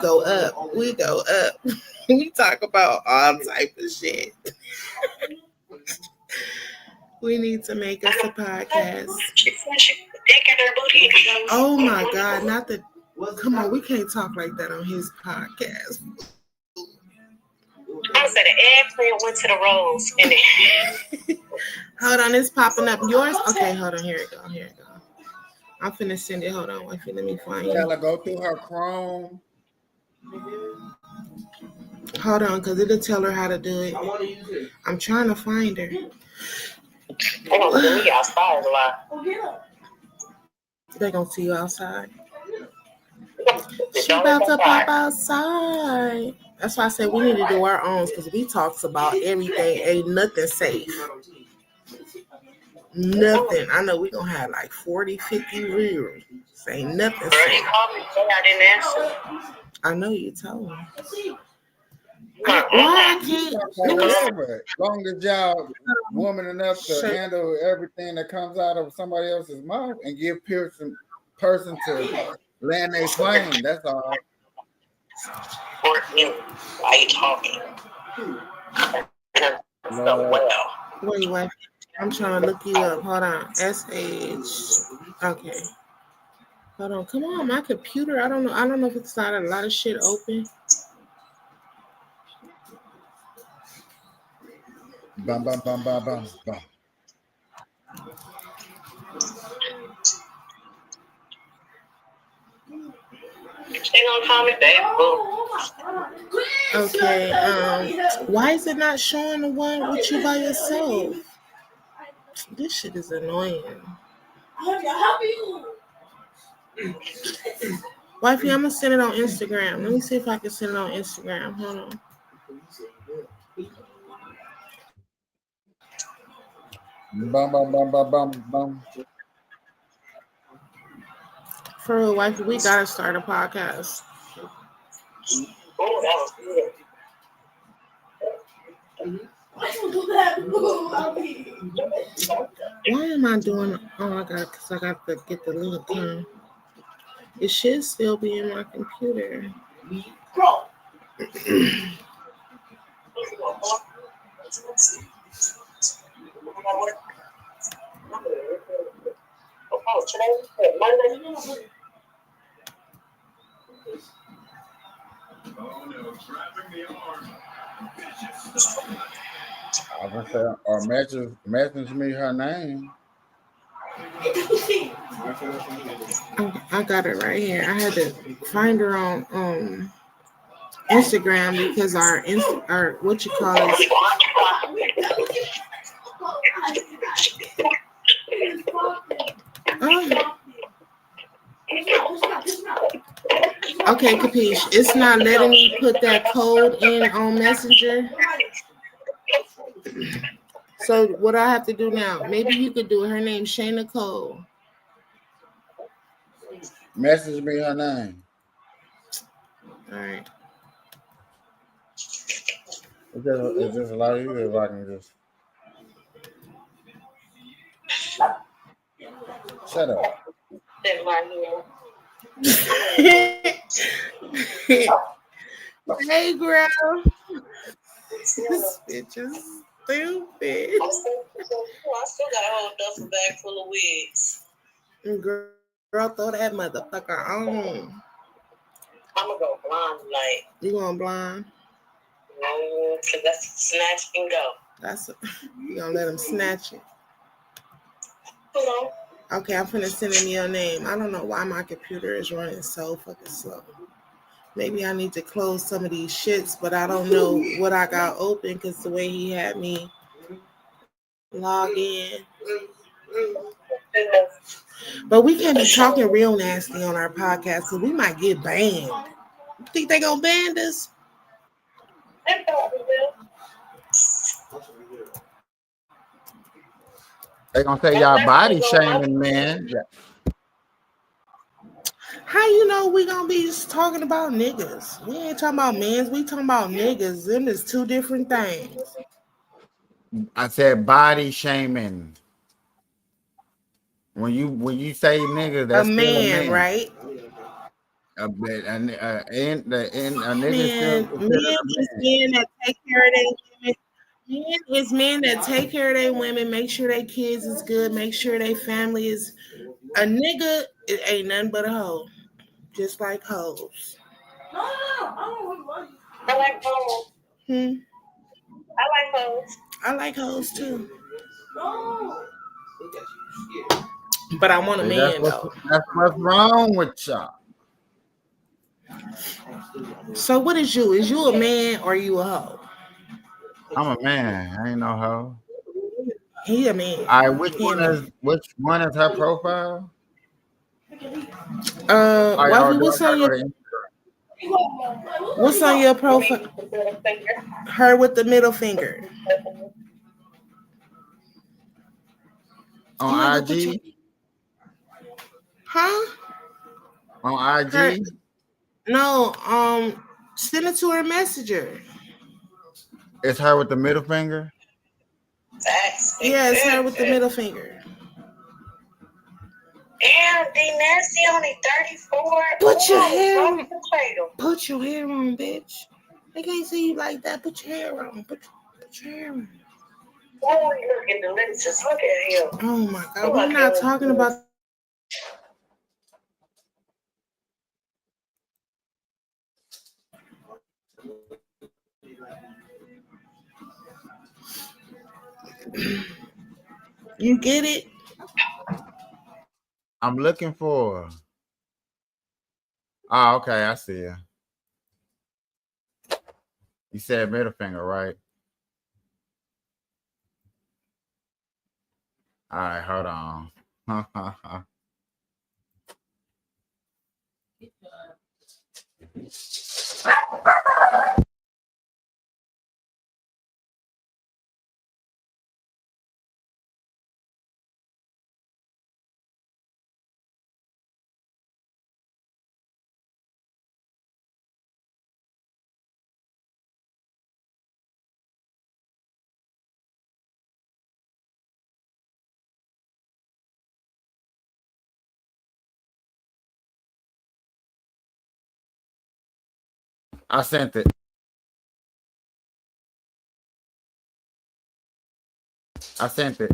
go up. We go up. We talk about all type of shit. We need to make us a podcast. Oh my God, not the. Come on, we can't talk like that on his podcast. I said the eggplant went to the rose. And hold on, it's popping up. Yours? Okay, hold on. Here it go. Here it go. I'm finna send it. Hold on, wifey. Let me find you. Tell her go through her Chrome. Hold on, because it'll tell her how to do it. I'm trying to find her. they're gonna see me outside a lot. They're gonna see you outside. She about to pop outside. That's why I said we need to do our own, because we talks about everything. Ain't nothing safe. Nothing. I know we gonna have like 40, 50 reels. Ain't nothing safe. I didn't answer. I know you told me. Why I can't? As long as y'all woman enough to handle everything that comes out of somebody else's mouth and give person to land their plane. That's all. Why are you talking? Wait. I'm trying to look you up. Hold on. SH. Okay. Hold on. Come on, my computer. I don't know if it's not a lot of shit open. Bum, bum, bum, bum, bum, bum. They gonna call me baby boo. Okay. Why is it not showing the one with you by yourself? This shit is annoying. Wifey, I'm gonna send it on Instagram. Let me see if I can send it on Instagram. Hold on. Bum, bum, bum, bum, bum, bum. For real, wifey, we gotta start a podcast. Oh, that was good. Why am I doing? Oh, I got to get the link. It should still be in my computer. Oh, today, Monday. I was gonna say, or message me her name. I got it right here. I had to find her on Instagram because our what you call it. Okay, Capiche. It's not letting me put that code in on Messenger. So what I have to do now? Maybe you could do it. Her name's Shayna Cole. Message me her name. All right. It's just a lot easier if I can just shut up. Hey, girl. This bitch is stupid. I still got a whole duffel bag full of wigs. Girl, throw that motherfucker on. I'm gonna go blind tonight. You going blind? No, because that's snatch and go. You gonna let him snatch it? Hello. Okay, I'm finna send him your name. I don't know why my computer is running so fucking slow. Maybe I need to close some of these shits, but I don't know what I got open because the way he had me log in. But we can't be talking real nasty on our podcast because we might get banned. You think they gonna ban us? They gonna say y'all body shaming, man. Yeah. How you know we gonna be just talking about niggas? We ain't talking about men. We talking about niggas. Them is two different things. I said body shaming. When you say nigga, that's a man, right? and a nigga still Man, considered a men that take care of their women. Men is men that take care of their women, make sure their kids is good, make sure their family is. A nigga, it ain't nothing but a hoe, just like hoes. I like hoes. Hmm. I like hoes. I like hoes too, but I want a man. man though. That's what's wrong with y'all. So what is you? Is you a man or you a hoe? I'm a man. I ain't no hoe. He a man. All right, which He a man. one is her profile? All right, or Wifey, do I gotta go to what's on your profile? Her with the middle finger. You on ain't gonna put your, IG? huh? On Her IG? no. Send it to her messenger. It's her with the middle finger. Facts. Yeah, it's her with the middle finger. Damn, D Nasty only 34. Put your Ooh, hair rough on. potato. Put your hair on, bitch. They can't see you like that. Put your hair on. Put your hair on. Oh, look at delicious. Look at him. Oh my God. We're not talking about. You get it? I'm looking for. Oh, okay, I see you. You said middle finger, right? All right, hold on. I sent it. I sent it.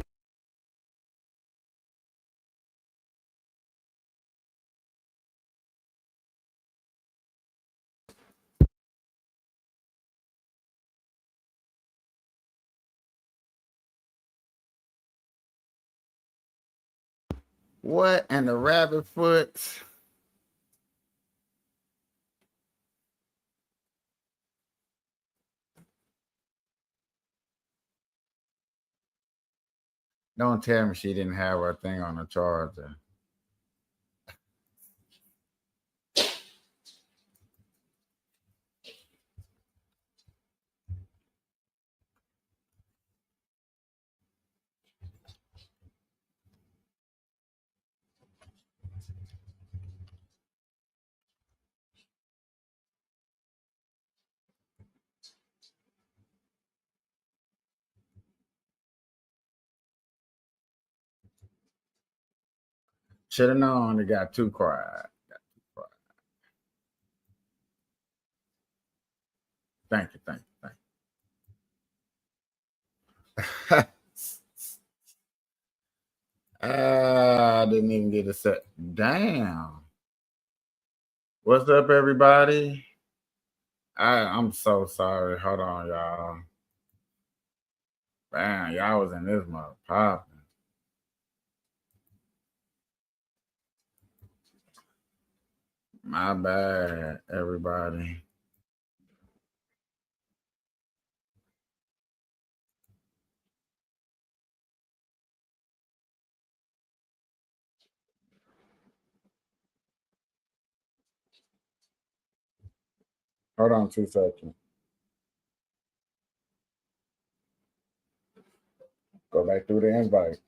What and the rabbit foot? Don't tell me she didn't have her thing on the charger. Should have known. It got too quiet. Thank you, thank you, thank you. I didn't even get a set. Damn. What's up, everybody? I'm so sorry. Hold on, y'all. Man, y'all was in this mother popping. My bad, everybody. Hold on 2 seconds. Go back through the invite.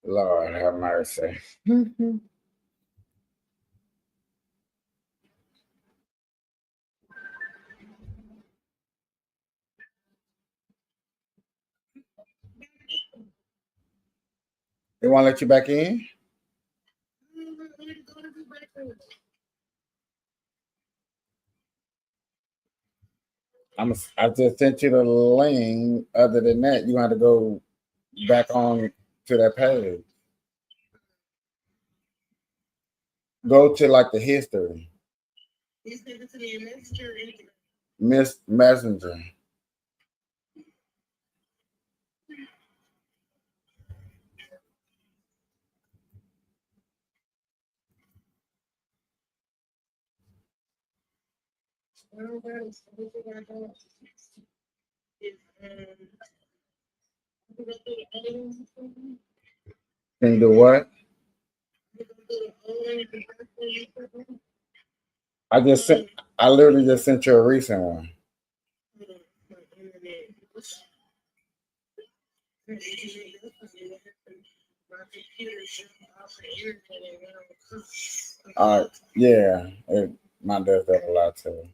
Lord have mercy. They want to let you back in? I just sent you the link. Other than that, you have to go back on to that page. Go to like the history. You sent it to me in Messenger. Miss Messenger. Can you do what? I just sent. I literally just sent you a recent one. Yeah, mine does that a lot too.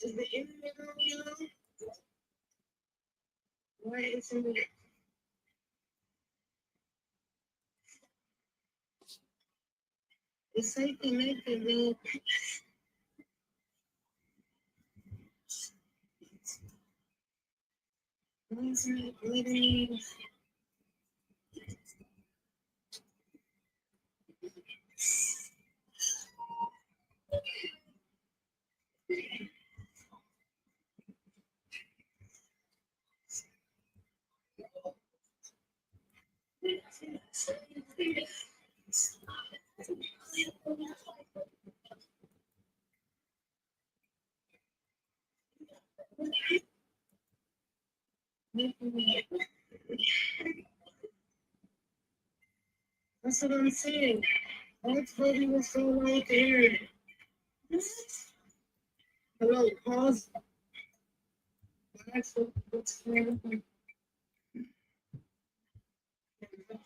Is the internet on, you know? Why isn't it? It's safe connected, bro. Why isn't it letting me? That's what I'm saying. I told you was so right there. Hello, pause. What's going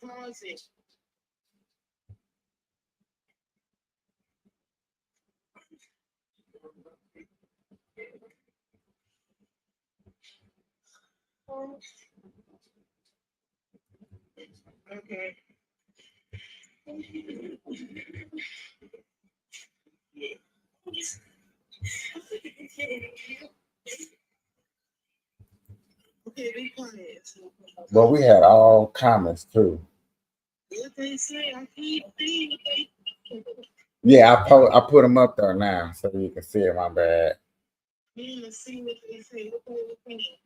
Pause it. Okay. Okay, be quiet. But we had all comments too. What they say, I keep seeing Yeah, I put them up there now so you can see it. My bad. Let's see what they say. What they say.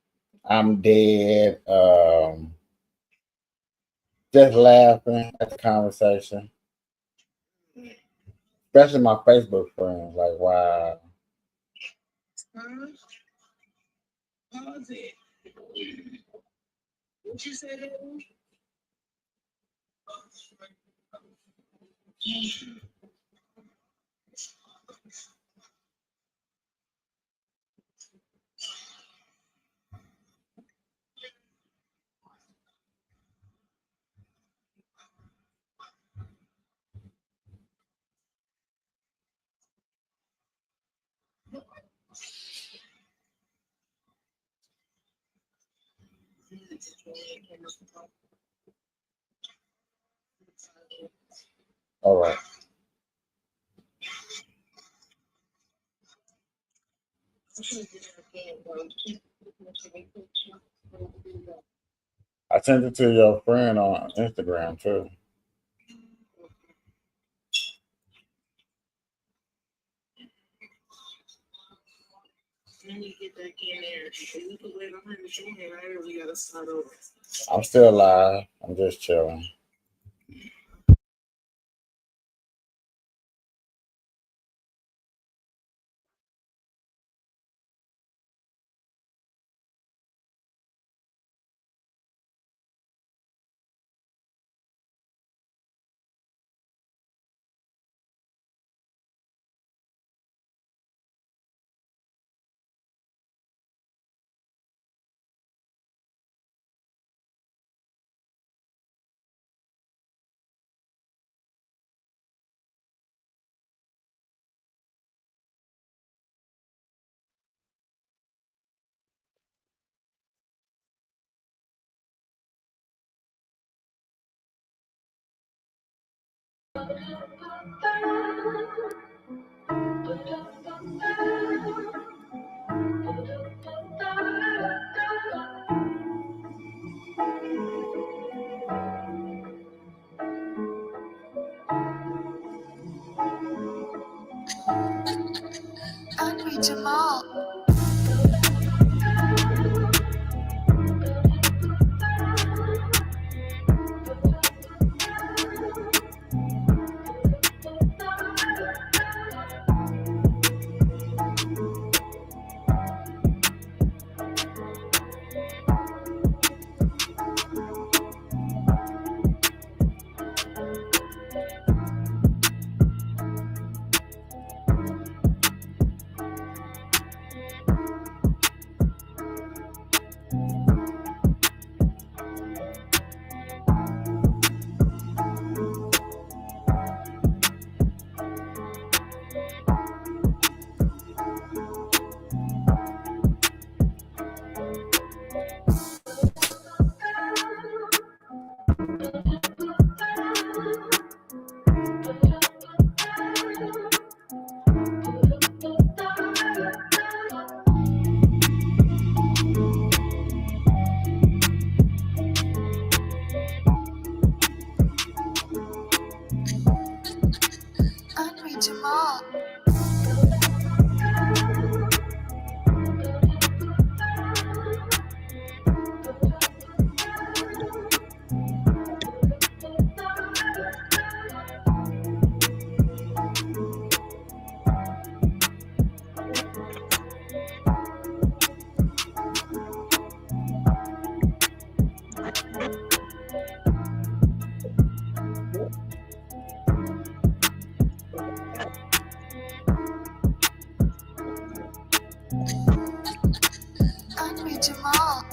I'm dead. Just laughing at the conversation, especially my Facebook friends. Like, wow. Pause it. What you said? All right. I sent it to your friend on Instagram too. Let me get back in there. We can wait 120, right? Or we gotta start over. I'm still live. I'm just chilling. Andre Jamal. Andre Jamal. Andre Jamal.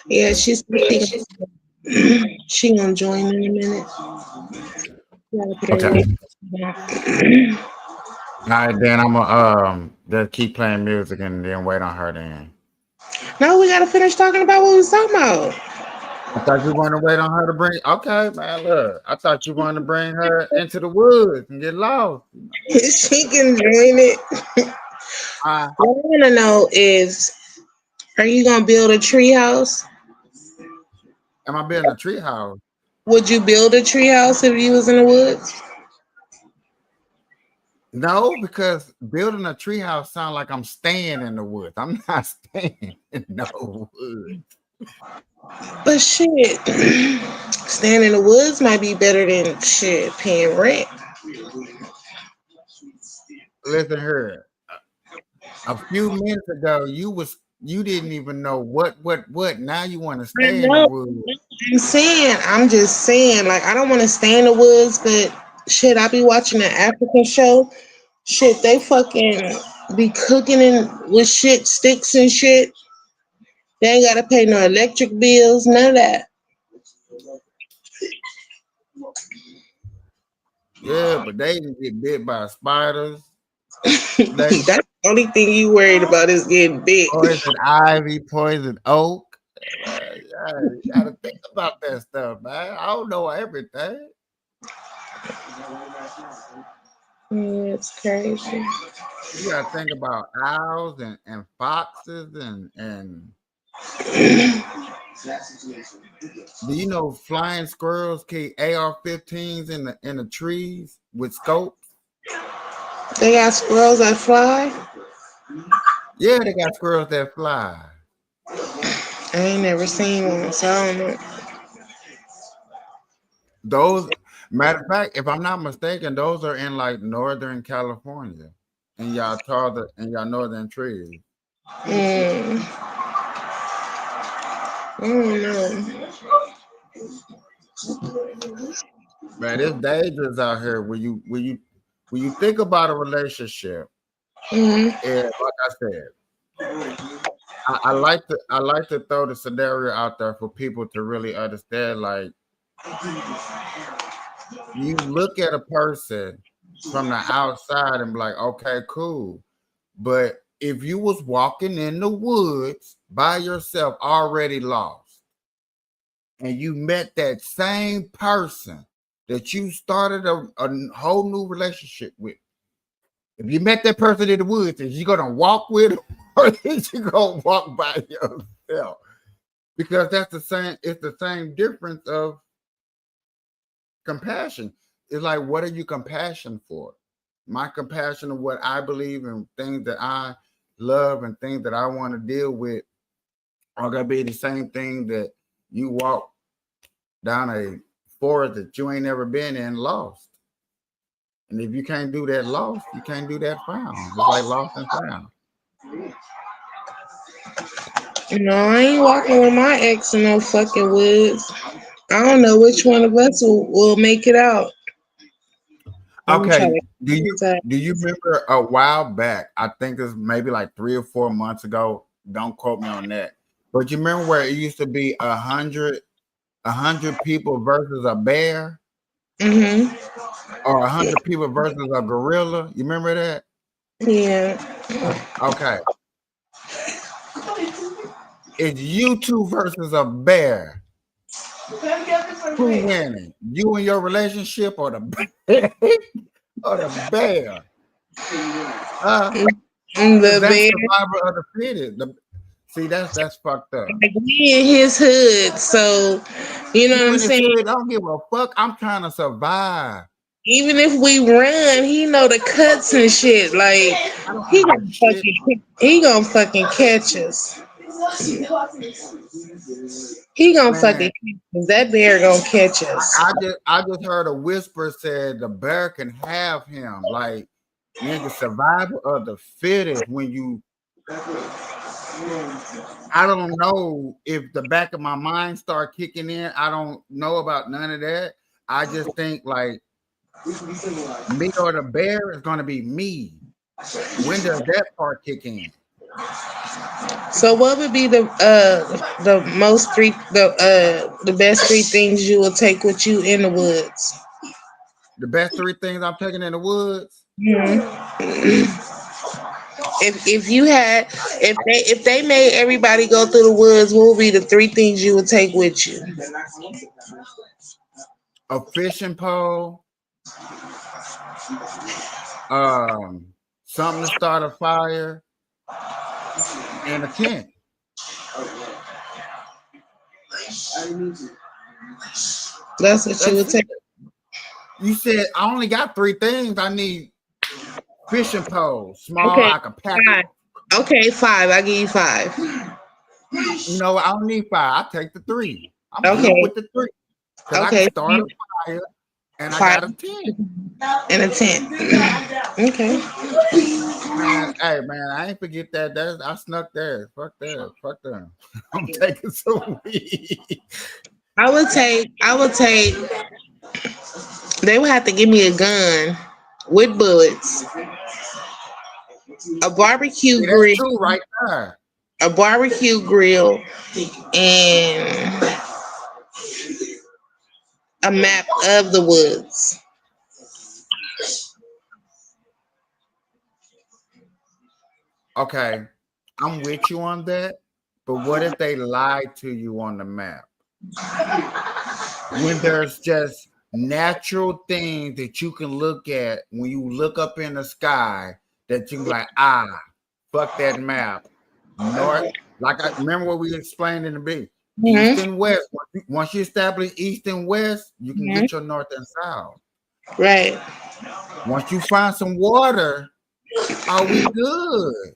Yeah, she's she gonna join in a minute. Gotta put her Okay. little- All right, then I'm gonna just keep playing music and then wait on her then. No, we gotta finish talking about what we was talking about. I thought you wanted to wait on her to bring. Okay, man. Look, I thought you wanted to bring her into the woods and get lost. She can join it. Uh, What I wanna know is, are you gonna build a tree house? am I building a tree house? Would you build a tree house if you was in the woods? No, because building a tree house sounds like I'm staying in the woods. I'm not staying in no woods. But shit, staying in the woods might be better than shit paying rent. Listen here. A few minutes ago, you didn't even know what. Now you want to I stay in the know. woods. I'm just saying, like, I don't want to stay in the woods, but shit, I be watching an African show. Shit, they fucking be cooking with shit, sticks and shit. They ain't gotta pay no electric bills, none of that. Yeah, but they didn't get bit by spiders. That's the only thing you worried about is getting bit. Poison ivy, poison oak. You gotta think about that stuff, man. I don't know everything. Yeah, it's crazy. You gotta think about owls and foxes and do you know flying squirrels carry AR-15s in the trees with scopes? They got squirrels that fly. Yeah, they got squirrels that fly. I ain't never seen one, so I don't know. Those, matter of fact, if I'm not mistaken, those are in like Northern California, in y'all northern trees. Mm, I don't know. Man, it's dangerous out here when you think about a relationship. Mm-hmm. And like I said, I like to throw the scenario out there for people to really understand. Like, you look at a person from the outside and be like, okay, cool. But if you was walking in the woods by yourself, already lost, and you met that same person that you started a whole new relationship with, if you met that person in the woods, is you gonna walk with them or is you gonna walk by yourself? Because that's the same, it's the same difference of compassion. It's like, what are you compassion for? My compassion of what I believe and things that I love and things that I want to deal with are gonna be the same thing that you walk down a forest that you ain't never been in lost. And if you can't do that lost, you can't do that found. It's like lost and found. No, I ain't walking with my ex in no fucking woods. I don't know which one of us will make it out. I'm gonna try Okay, to. do you remember a while back? I think it's maybe like 3 or 4 months ago. Don't quote me on that. But you remember where it used to be 100 people versus a bear, Mm-hmm. or 100 people versus a gorilla? You remember that? Yeah. Okay, it's you two versus a bear. Who winning? You and your relationship, or the bear? Or the bear? The That's bear, survivor of the fittest. See, that's fucked up. like we in his hood, so you know what You I'm in the saying. hood, I don't give a fuck. I'm trying to survive. Even if we run, he know the cuts and shit. Like I don't give a shit. he gonna fucking catch us. He gonna Man, fucking catch us. That bear gonna catch us. I just heard a whisper said the bear can have him. Like, nigga, survival of the fittest. When you, I don't know if the back of my mind start kicking in. I don't know about none of that. I just think like me or the bear is gonna be me. When does that part kick in? So what would be the best three things you will take with you in the woods? The best 3 things I'm taking in the woods. If they made everybody go through the woods, what would be the three things you would take with you? A fishing pole, something to start a fire, and a tent. That's what you would That's it. take. You said I only got 3 things. I need fishing pole, small. Okay, I can pack. five. Okay, five. I give you five. You know, I don't need 5. I take the 3. I'm good Okay. with the 3 because I Okay. can start a fire, and I Five got a tent. and a tent. Okay. Man, hey man, I ain't forget that. I snuck there. Fuck that. Fuck them. I'm taking some weed. I would take. They would have to give me a gun with bullets, a barbecue See, that's grill, true right there. and a map of the woods. Okay, I'm with you on that. But what if they lied to you on the map? When there's just natural things that you can look at when you look up in the sky that you can be like, fuck that map. North, like I remember what we explained in the beginning. East Mm-hmm. and west. Once you establish east and west, you can Mm-hmm. get your north and south. Right. Once you find some water, are we good?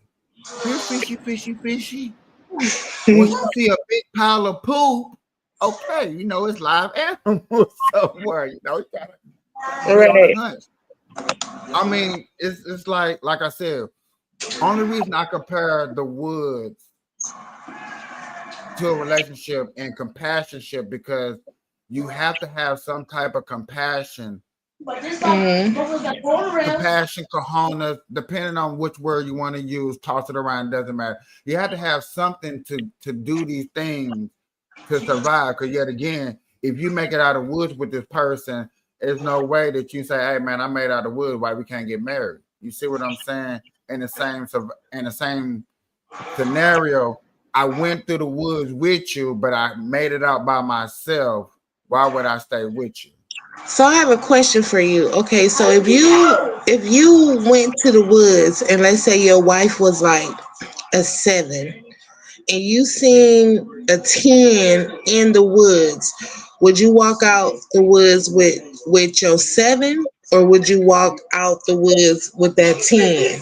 We're fishy, fishy, fishy. Once you see a big pile of poop, okay, you know it's live animals somewhere. You know, you gotta be on the Right. hunt. I mean, it's like I said, only reason I compare the woods to a relationship and companionship because you have to have some type of compassion. Compassion, cojones, depending on which word you want to use, toss it around, doesn't matter. You have to have something to do these things to survive. Because yet again, if you make it out of woods with this person, there's no way that you say, "Hey man, I made out of wood. Why we can't get married?" You see what I'm saying? In the same scenario, I went through the woods with you, but I made it out by myself. Why would I stay with you? So I have a question for you. Okay, so if you went to the woods and let's say your wife was like a 7 and you seen a 10 in the woods, would you walk out the woods with your 7 or would you walk out the woods with that 10?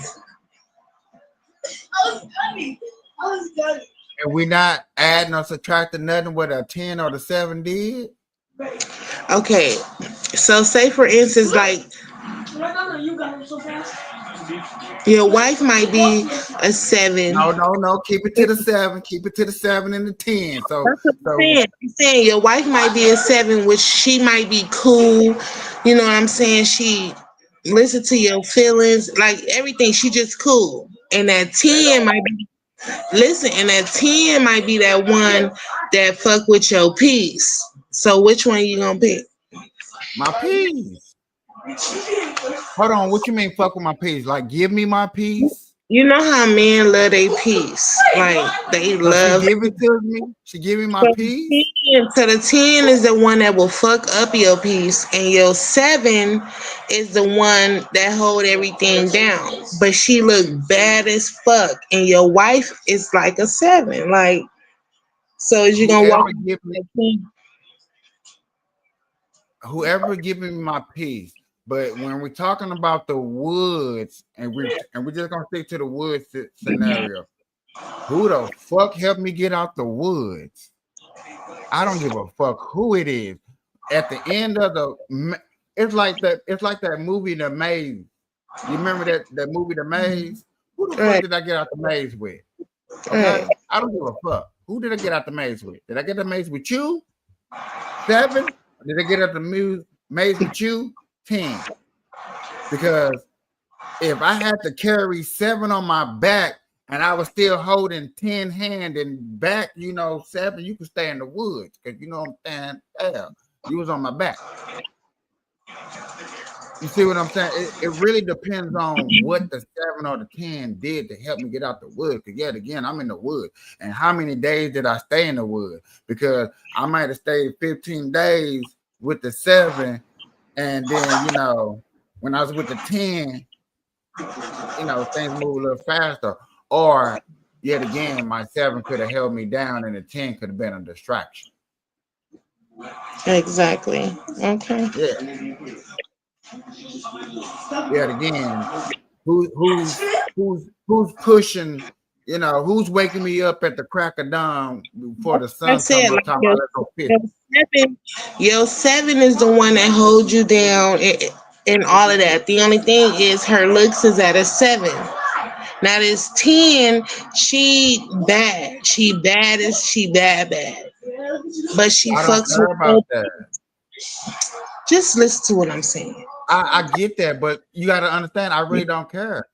And we not adding or subtracting nothing what a 10 or the 7 did. Okay, so say for instance, like your wife might be a 7. No. Keep it to the 7. Keep it to the 7 and the 10. So, That's what I'm saying your wife might be a 7, which she might be cool. You know what I'm saying? She listen to your feelings, like everything. She just cool. And that 10 might be and that 10 might be that one that fuck with your peace. So which one you gonna pick? my peace. Hold on. What you mean, fuck with my peace? Like, give me my peace. You know how men love their peace. Like they So love. she give it to me. She give me my peace. So the 10 is the one that will fuck up your peace, and your 7 is the one that hold everything down. But she look bad as fuck, and your wife is like a 7. Like, so is you gonna walk? Whoever giving me my peace. But when we're talking about the woods, and we're just gonna stick to the woods scenario, who the fuck helped me get out the woods? I don't give a fuck who it is. At the end of it's like that movie, The Maze. You remember that movie, The Maze? Who the fuck did I get out the maze with? Okay, I don't give a fuck. Who did I get out the maze with? Did I get the maze with you? 7? Did I get out the maze with you? 10. Because if I had to carry 7 on my back and I was still holding 10 hand and back, 7, you could stay in the woods because you know what I'm saying. Hell, you was on my back. You see what I'm saying? It really depends on what the 7 or the 10 did to help me get out the woods. Because yet again, I'm in the woods. And how many days did I stay in the woods? Because I might have stayed 15 days with the 7. And then, when I was with the 10, things move a little faster. Or yet again, my 7 could have held me down and the 10 could have been a distraction. Exactly. Okay. Yeah. Yet again, who's pushing, who's waking me up at the crack of dawn before the sun comes up top of your 7 is the one that holds you down and all of that. The only thing is her looks is at a 7. Now this 10, she bad. She bad. But she fucks with about that. Just listen to what I'm saying. I get that, but you got to understand, I really don't care.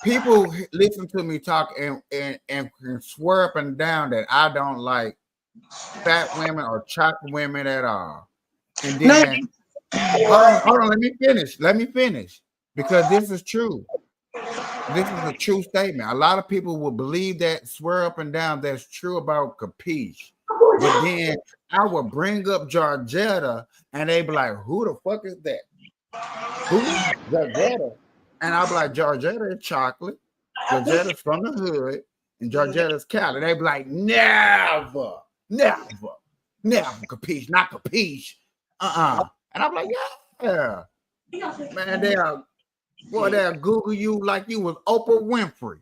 People listen to me talk and can swear up and down that I don't like fat women or chocolate women at all. And then hold on, let me finish. Because this is true. This is a true statement. A lot of people will believe that, swear up and down that's true about Capiche. But then I would bring up Georgetta and they be like, who the fuck is that? Who? Georgetta. And I'll be like, Georgetta is chocolate. Georgetta's from the hood. And Georgetta's Cali. They be like, never, Capiche, not Capiche. And I'm like, yeah, Yeah, man, they'll Google you like you was Oprah Winfrey.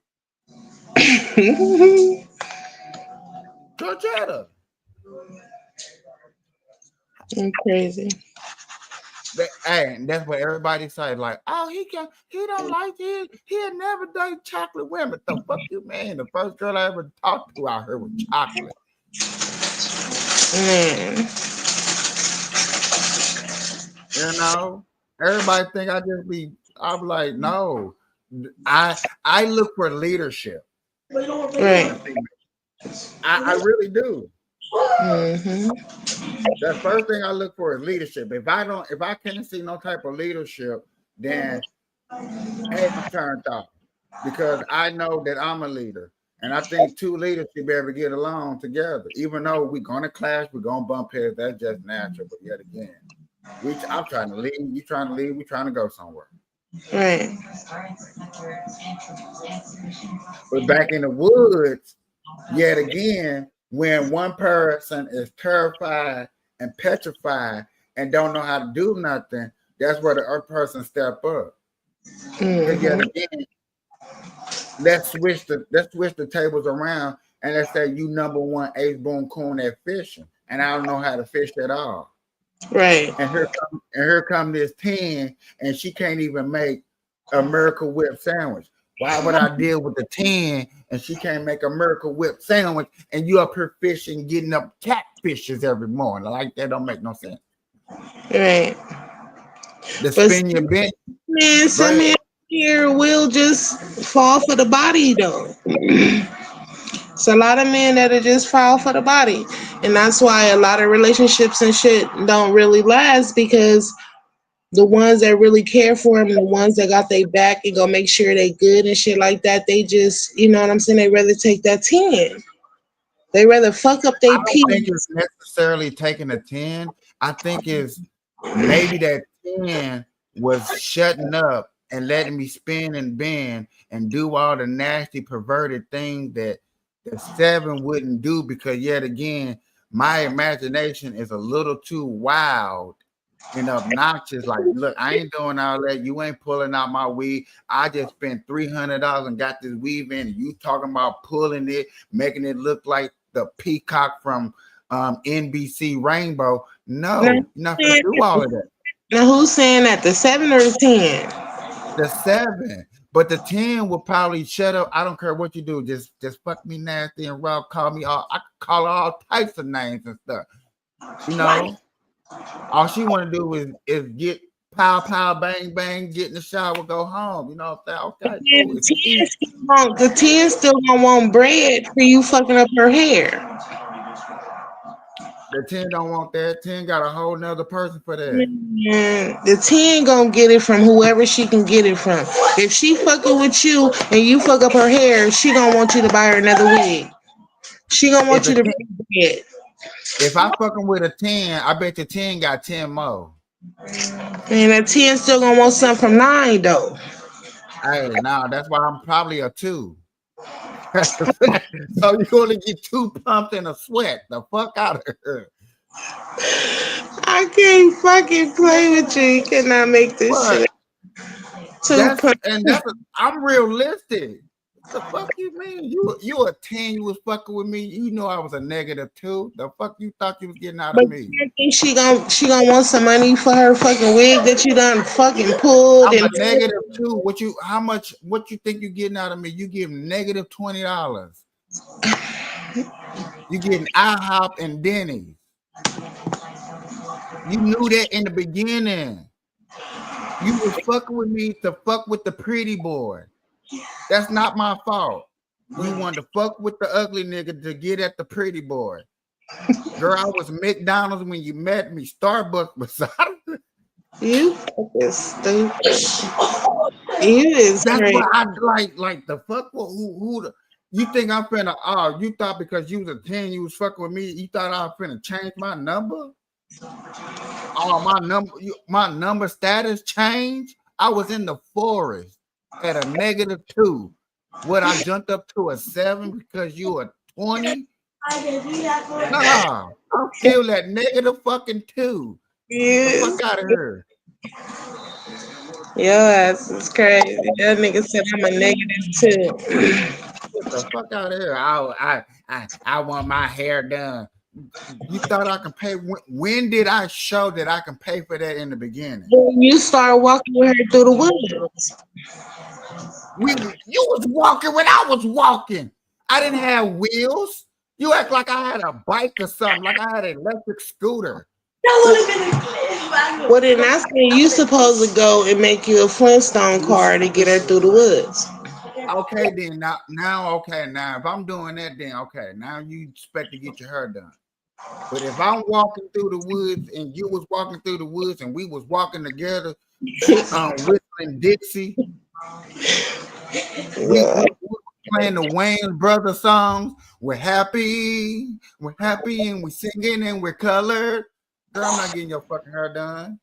Georgetta. I'm crazy. Hey, and that's what everybody say. Like, oh, he don't like it. He'll never date chocolate women. The fuck you mean? The first girl I ever talked to out here was chocolate. Man. You know, everybody think I just be. I'm like, no, I look for leadership. Right. I really do. Mm-hmm. The first thing I look for is leadership. If I can't see no type of leadership, then hey, I'm turned off because I know that I'm a leader, and I think two leaders should be able to get along together. Even though we're gonna clash, we're gonna bump heads. That's just natural. But yet again, I'm trying to lead. You trying to lead. We trying to go somewhere. Right. But back in the woods, yet again, when one person is terrified and petrified and don't know how to do nothing, that's where the other person step up. Mm-hmm. Yet again, let's switch the tables around and let's say you number one ace boom coon at fishing, and I don't know how to fish at all. Right. And here come this 10, and she can't even make a Miracle Whip sandwich. Why would I deal with the 10 and she can't make a Miracle Whip sandwich and you up here fishing, getting up catfishes every morning? Like that don't make no sense. Right. The spin your bench. Man, some men here will just fall for the body though. It's a lot of men that'll just fall for the body. And that's why a lot of relationships and shit don't really last, because the ones that really care for them, the ones that got their back and gonna make sure they good and shit like that, they just, you know what I'm saying, they rather take that 10. They rather fuck up their I don't think it's necessarily taking a 10. I think it's maybe that 10 was shutting up and letting me spin and bend and do all the nasty perverted things that the 7 wouldn't do, because yet again, my imagination is a little too wild and obnoxious. Like, look, I ain't doing all that. You ain't pulling out my weave. I just spent $300 and got this weave in. And you talking about pulling it, making it look like the peacock from NBC Rainbow. No, you're not gonna do all of that. Now who's saying that? The 7 or the 10? The 7, but the 10 will probably shut up. I don't care what you do. Just fuck me nasty and raw. Call me all. I call her all types of names and stuff. You know. All she want to do is get pow, bang, bang, get in the shower, go home. You know what I'm saying? Okay, the 10 still gonna want bread for you fucking up her hair. The 10 don't want that. 10 got a whole nother person for that. Man, the 10 gonna get it from whoever she can get it from. If she fucking with you and you fuck up her hair, she gonna want you to buy her another wig. She gonna want you to bring bread. If I fucking with a 10, I bet the 10 got 10 more. And that 10 still gonna want something from 9 though. Hey, nah, that's why I'm probably a 2. So you only get 2 pumped in a sweat. The fuck out of here. I can't fucking play with you. You cannot make this shit. I'm realistic. The fuck you mean? You a 10, you was fucking with me. You know I was a -2. The fuck you thought you was getting out of me? I think she gonna want some money for her fucking wig that you done fucking pulled. I'm a -2. What you think you getting out of me? You give -$20. You getting IHOP and Denny's. You knew that in the beginning. You was fucking with me to fuck with the pretty boy. That's not my fault. You wanted to fuck with the ugly nigga to get at the pretty boy. Girl, I was McDonald's when you met me. Starbucks beside me. You fucking stupid. You is That's crazy. what I like the fuck. You think I'm finna? Oh, you thought because you was a 10, you was fucking with me. You thought I was finna change my number? Oh, my number status changed. I was in the forest at a -2. Would I jumped up to a 7 because you a 20? Nah, I'm still at -2. Yeah. Get the fuck out of here. Your ass is crazy. That nigga said I'm a negative 2. Get the fuck out of here. I want my hair done. You thought I can pay? When did I show that I can pay for that in the beginning? When you start walking with her through the woods. You was walking when I was walking. I didn't have wheels. You act like I had a bike or something, like I had an electric scooter. Well, then that's when you supposed to go and make you a Flintstone car to get her through the woods. Okay, then now, if I'm doing that, then okay, now you expect to get your hair done. But if I'm walking through the woods and you was walking through the woods and we was walking together, whistling Dixie, we playing the Wayne Brothers songs. We're happy, and we're singing and we're colored. Girl, I'm not getting your fucking hair done.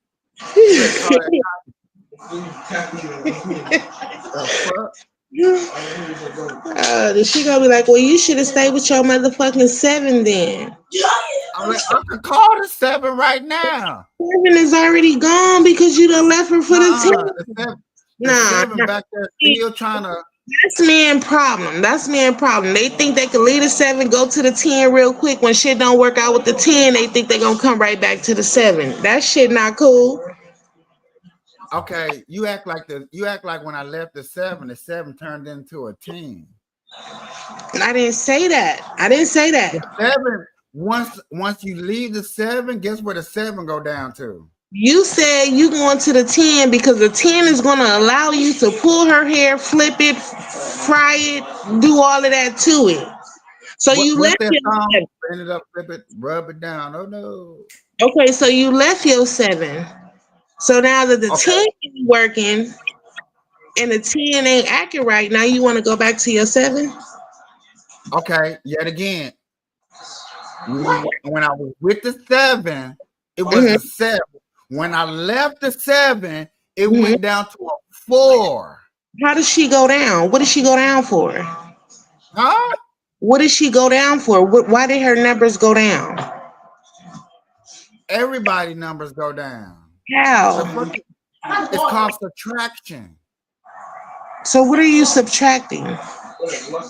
She gonna be like, well, you should have stayed with your motherfucking 7 then. I'm like, I can call the 7 right now. 7 is already gone because you done left her for the 10. The 7 back there still trying to. That's man problem. They think they can leave the 7, go to the 10 real quick. When shit don't work out with the 10, they think they gonna come right back to the 7. That shit not cool. Okay, you act like when I left the 7 turned into a 10. I didn't say that. The 7, once you leave the 7, guess where the 7 go down to? You said you going to the 10 because the 10 is going to allow you to pull her hair, flip it, fry it, do all of that to it. So you left that your song? 7. Bend it up, flip it, rub it down. Oh no. Okay, so you left your 7. So now that the 10 ain't working and the 10 ain't acting right, now you want to go back to your 7? Okay, yet again. When I was with the 7, it was a 7. When I left the 7, it went down to a 4. How does she go down? What did she go down for? Huh? What did she go down for? Why did her numbers go down? Everybody numbers go down. How? It's called subtraction. So what are you subtracting?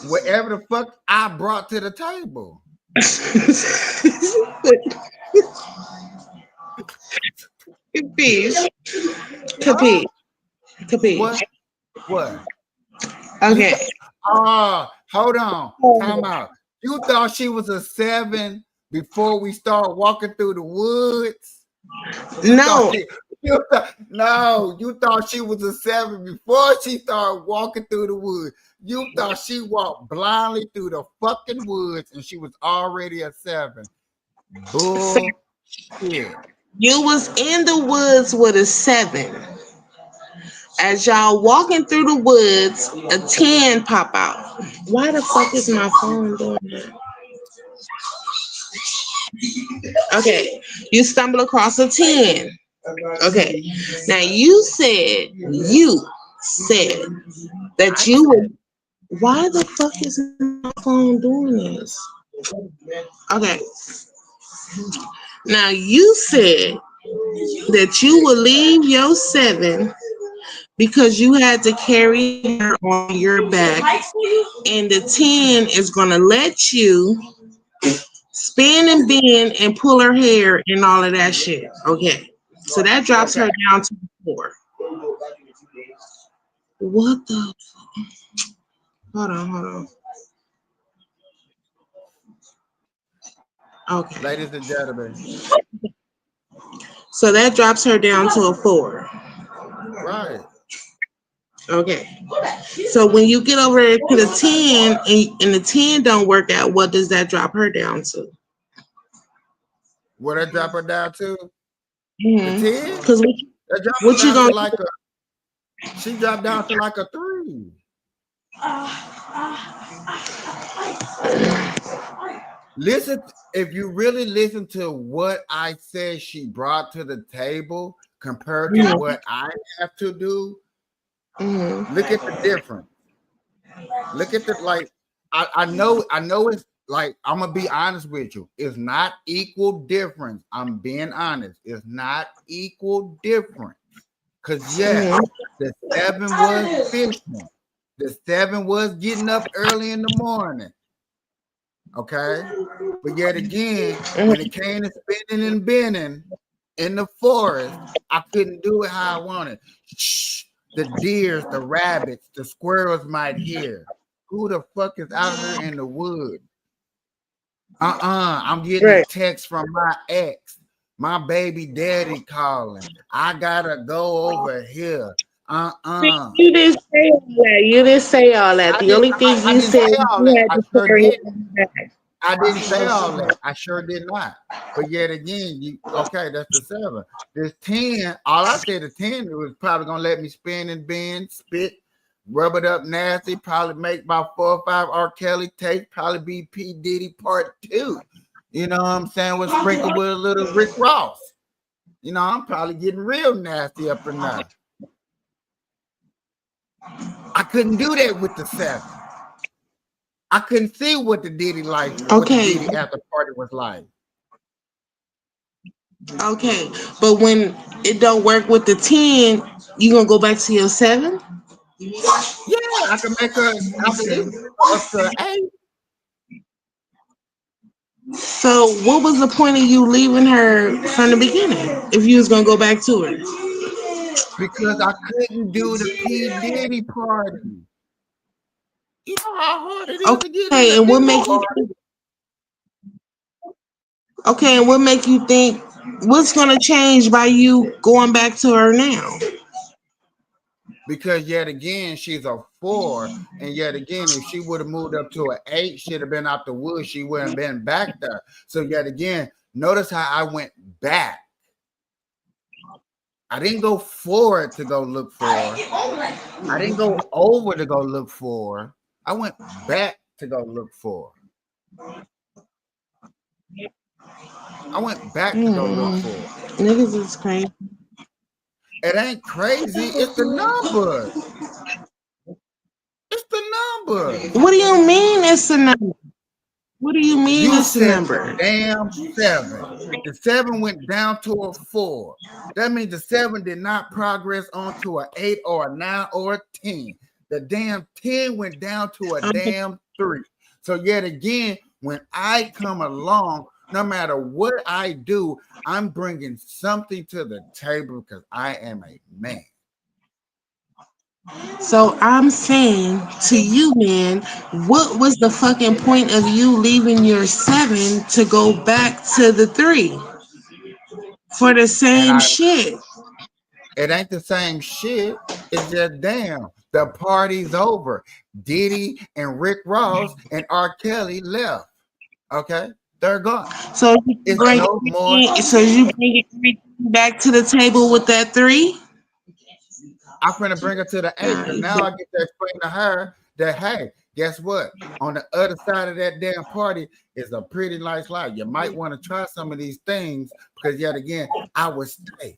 Whatever the fuck I brought to the table. Capiche. What? Okay. Hold on. Time out. You thought she was a 7 before we start walking through the woods? No. You thought she was a 7 before she started walking through the woods. You thought she walked blindly through the fucking woods and she was already a 7. Bullshit. You was in the woods with a 7. As y'all walking through the woods, a 10 pop out. Why the fuck is my phone doing that? Okay, you stumble across a 10. Okay, now you said that you would. Why the fuck is my phone doing this? Okay, now you said that you would leave your 7 because you had to carry her on your back, and the 10 is gonna let you spin and bend and pull her hair and all of that shit. Okay, so that drops her down to 4. What the fuck? Hold on. Okay. Ladies and gentlemen. So that drops her down to a 4. Right. Okay. So when you get over there to the 10 and the 10 don't work out, what does that drop her down to? What that drop her down to? Mm-hmm. The 10? Because what you gonna she dropped down to like a 3. Listen, if you really listen to what I said she brought to the table compared to what I have to do, look at the difference. Look at the I know it's like, I'm gonna be honest with you. It's not equal difference. I'm being honest. It's not equal difference. Cause yeah, the 7 was fishing. The 7 was getting up early in the morning. Okay. But yet again, when it came to spinning and bending in the forest, I couldn't do it how I wanted. Shh, the deers, the rabbits, the squirrels might hear. Who the fuck is out here in the woods? I'm getting a text from my ex, my baby daddy calling. I gotta go over here. You didn't say all that. You didn't say all that. The only thing I you didn't said say was all you that. had I to sure carry did. it back. I didn't say all that. I sure did not. But yet again, okay, that's the 7. This 10, all I said to 10, it was probably gonna let me spin and bend, spit, rub it up nasty, probably make about 4 or 5 R. Kelly tapes, probably be P. Diddy part 2. You know what I'm saying? With sprinkled with a little Rick Ross. You know, I'm probably getting real nasty up in there. I couldn't do that with the 7. I couldn't see what the Diddy life, what the Okay. Diddy after party was like. Okay. But when it don't work with the 10, you gonna go back to your 7? Yeah, I can make her after this up to 8 So what was the point of you leaving her from the beginning if you was gonna go back to her? because I couldn't do the P. Diddy party. You know how hard it is to get in Okay, the and what Diddy make you party. okay, and what make you think what's gonna change by you going back to her now? Because yet again, she's a 4. And yet again, if she would have moved up to an 8, she'd have been out the woods. She wouldn't have been back there. So yet again, notice how I went back. I didn't go forward to go look for her. I didn't go over to go look for her. I went back to go look for her. I went back to go look for her. Niggas is crazy. It ain't crazy. It's the numbers. It's the numbers. What do you mean it's a number? What do you mean You it's a said number? the damn 7. The 7 went down to a 4. That means the 7 did not progress onto an 8 or a 9 or a 10. The damn 10 went down to a damn 3. So yet again, when I come along, no matter what I do, I'm bringing something to the table because I am a man. So I'm saying to you, man, what was the fucking point of you leaving your 7 to go back to the 3 for the And same shit? it ain't the same shit. It's just damn, the party's over. Diddy and Rick Ross and R. Kelly left. Okay, they're gone. So you It's bring no more. so you bring everything back to the table with that 3? I'm gonna bring her to the 8 because now I get to explain to her that hey, guess what? On the other side of that damn party is a pretty nice life. You might want to try some of these things because yet again, I would stay.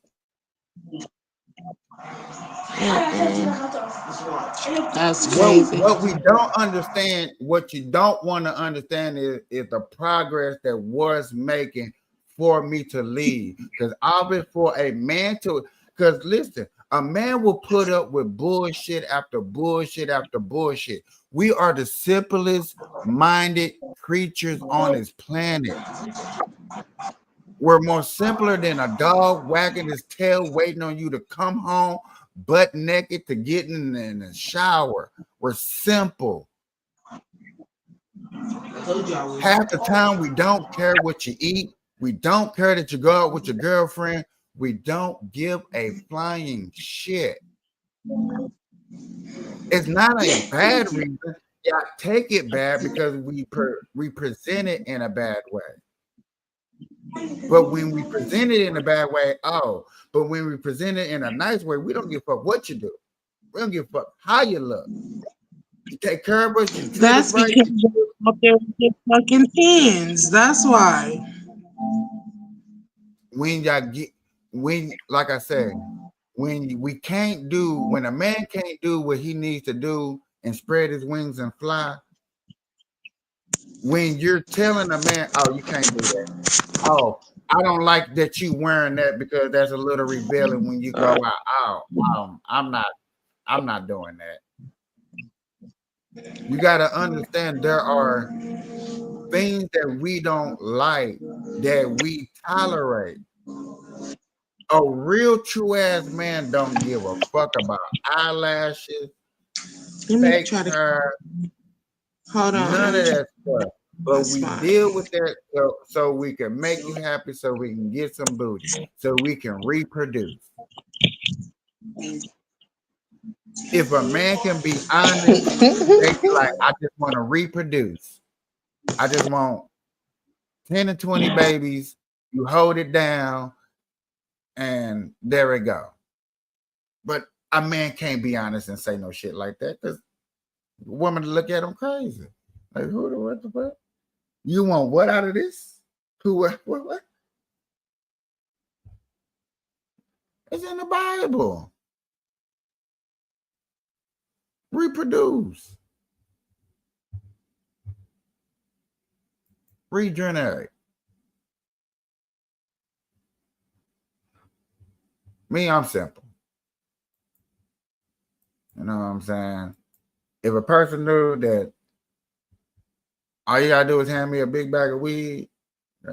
That's crazy. What we don't understand, what you don't want to understand is the progress that was making for me to leave. Because obviously for a man to, because listen, a man will put up with bullshit after bullshit after bullshit. We are the simplest minded creatures on this planet. We're more simpler than a dog wagging his tail, waiting on you to come home butt naked to get in the shower. We're simple. Half the time, we don't care what you eat. We don't care that you go out with your girlfriend. We don't give a flying shit. It's not a bad reason. Yeah, take it bad because we present it in a bad way. But when we present it in a bad way, but when we present it in a nice way, we don't give a fuck what you do. We don't give a fuck how you look. You take care of us. That's because you're up there with your fucking 10s. That's why. Like I said, when a man can't do what he needs to do and spread his wings and fly, when you're telling a man, oh, you can't do that. Oh, I don't like that you wearing that because that's a little rebellion when you go out. I'm not doing that. You got to understand there are things that we don't like that we tolerate. A real true ass man don't give a fuck about eyelashes, Let me fake try to hair, hold on. none of that stuff. But That's we fine. deal with that so we can make you happy, so we can get some booty, so we can reproduce. If a man can be honest, they be like, I just want to reproduce. I just want 10 to 20 babies. You hold it down, and there we go. But a man can't be honest and say no shit like that because women look at him crazy. Like, what the fuck? You want what out of this? Who, what? It's in the Bible. Reproduce. Regenerate. Me, I'm simple. You know what I'm saying? If a person knew that all you gotta do is hand me a big bag of weed,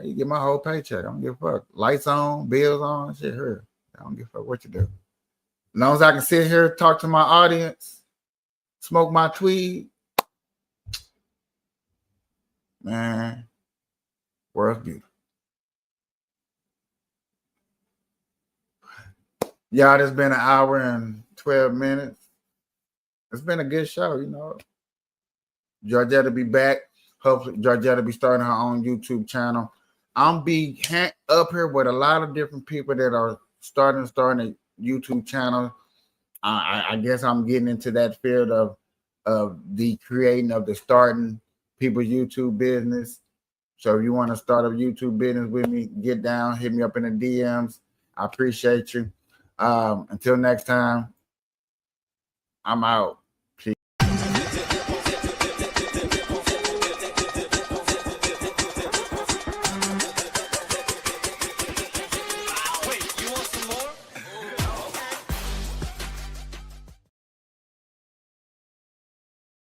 you get my whole paycheck. I don't give a fuck. Lights on, bills on, shit here. I don't give a fuck what you do. As long as I can sit here, talk to my audience, smoke my tweed, man, world's beautiful. Y'all, it's been an hour and 12 minutes. It's been a good show, you know. Georgetta be back. Hopefully, Georgetta be starting her own YouTube channel. I'm be up here with a lot of different people that are starting a YouTube channel. I guess I'm getting into that field of the creating of the starting people's YouTube business. So if you want to start a YouTube business with me, get down, hit me up in the DMs. I appreciate you. Until next time, I'm out.